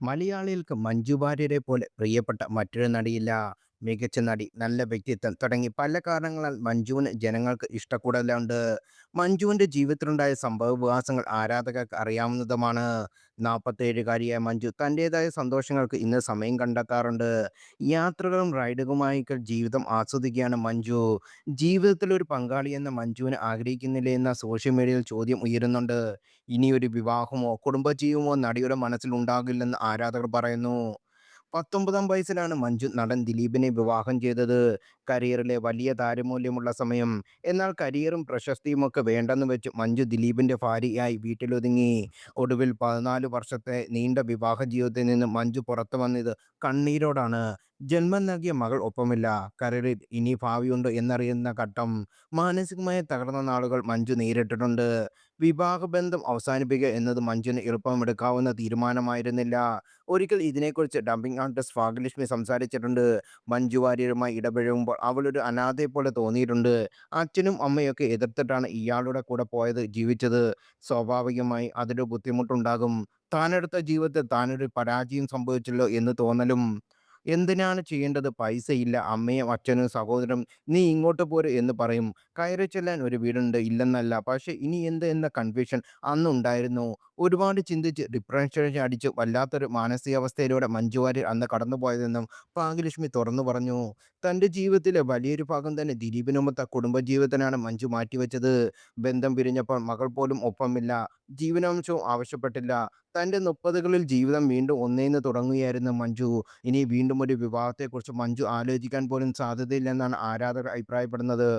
മലയാളികൾക്ക് മഞ്ജു വാര്യരെ പോലെ പ്രിയപ്പെട്ട മറ്റൊരു നടിയില്ല. മികച്ച നടി, നല്ല വ്യക്തിത്വം തുടങ്ങി പല കാരണങ്ങളാൽ മഞ്ജുവിന് ജനങ്ങൾക്ക് ഇഷ്ടക്കൂടുതലുണ്ട്. മഞ്ജുവിന്റെ ജീവിതത്തിലുണ്ടായ സംഭവവികാസങ്ങൾ ആരാധകർക്ക് അറിയാവുന്നതുമാണ്. 47-കാരിയായ മഞ്ജു തന്റേതായ സന്തോഷങ്ങൾക്ക് ഇന്ന് സമയം കണ്ടെത്താറുണ്ട്. യാത്രകളും റൈഡുകളുമായി ജീവിതം ആസ്വദിക്കുകയാണ് മഞ്ജു. ജീവിതത്തിൽ ഒരു പങ്കാളിയെന്ന മഞ്ജുവിന് ആഗ്രഹിക്കുന്നില്ലേ എന്ന സോഷ്യൽ മീഡിയയിൽ ചോദ്യം ഉയരുന്നുണ്ട്. ഇനിയൊരു വിവാഹമോ കുടുംബജീവമോ നടിയുടെ മനസ്സിൽ ഉണ്ടാകില്ലെന്ന് ആരാധകർ പറയുന്നു. 19-ാം വയസ്സിലാണ് മഞ്ജു നടൻ ദിലീപിനെ വിവാഹം ചെയ്തത്. കരിയറിലെ വലിയ താരമൂല്യമുള്ള സമയം. എന്നാൽ കരിയറും പ്രശസ്തിയുമൊക്കെ വേണ്ടെന്ന് വെച്ച് മഞ്ജു ദിലീപിന്റെ ഭാര്യയായി വീട്ടിലൊതുങ്ങി. ഒടുവിൽ 14 വർഷത്തെ നീണ്ട വിവാഹ ജീവിതത്തിൽ നിന്ന് മഞ്ജു പുറത്തു വന്നത് കണ്ണീരോടാണ്. ജന്മം നൽകിയ മകൾ ഒപ്പമില്ല. കരിയറിൽ ഇനി ഭാവിയുണ്ടോ എന്നറിയുന്ന ഘട്ടം. മാനസികമായി തകർന്ന നാളുകൾ മഞ്ജു നേരിട്ടിട്ടുണ്ട്. വിവാഹബന്ധം അവസാനിപ്പിക്കുക എന്നത് മഞ്ജുവിന് എളുപ്പമെടുക്കാവുന്ന തീരുമാനമായിരുന്നില്ല. ഒരിക്കൽ ഇതിനെക്കുറിച്ച് ഡബ്ബിംഗ് ആർട്ടിസ്റ്റ് ഭാഗ്യലക്ഷ്മി സംസാരിച്ചിട്ടുണ്ട്. മഞ്ജു വാര്യരുമായി ഇടപഴകുമ്പോൾ അവളൊരു അനാഥയെപ്പോലെ തോന്നിയിട്ടുണ്ട്. അച്ഛനും അമ്മയൊക്കെ എതിർത്തിട്ടാണ് ഇയാളുടെ കൂടെ പോയത്, ജീവിച്ചത്. സ്വാഭാവികമായി അതൊരു ബുദ്ധിമുട്ടുണ്ടാകും. താനെടുത്ത ജീവിതത്തിൽ താനൊരു പരാജയം സംഭവിച്ചല്ലോ എന്ന് തോന്നലും. എന്തിനാണ് ചെയ്യേണ്ടത്? പൈസയില്ല. അമ്മയും അച്ഛനും സഹോദരനും "നീ ഇങ്ങോട്ട് പോര്" എന്ന് പറയും. കയറി ചെല്ലാൻ ഒരു വീടുണ്ട്, ഇല്ലെന്നല്ല. പക്ഷേ ഇനി എന്ത് എന്ന കൺഫ്യൂഷൻ അന്നുണ്ടായിരുന്നു. ഒരുപാട് ചിന്തിച്ച് ഡിപ്രഷൻ അടിച്ച് വല്ലാത്തൊരു മാനസികാവസ്ഥയിലൂടെ മഞ്ജു വാര്യർ അന്ന് കടന്നുപോയതെന്നും ഭാഗ്യലക്ഷ്മി തുറന്നു പറഞ്ഞു. തന്റെ ജീവിതത്തിലെ വലിയൊരു ഭാഗം തന്നെ ദിലീപിനൊമൊത്ത കുടുംബജീവിതത്തിനാണ് മഞ്ജു മാറ്റിവെച്ചത്. ബന്ധം പിരിഞ്ഞപ്പോൾ മകൾ പോലും ഒപ്പമില്ല. ജീവനാംശവും ആവശ്യപ്പെട്ടില്ല. തന്റെ 30കളിൽ ജീവിതം വീണ്ടും ഒന്നേന്ന് തുടങ്ങുകയായിരുന്നു മഞ്ജു. ഇനി വീണ്ടും ഒരു വിവാഹത്തെക്കുറിച്ച് മഞ്ജു ആലോചിക്കാൻ പോലും സാധ്യതയില്ലെന്നാണ് ആരാധകർ അഭിപ്രായപ്പെടുന്നത്.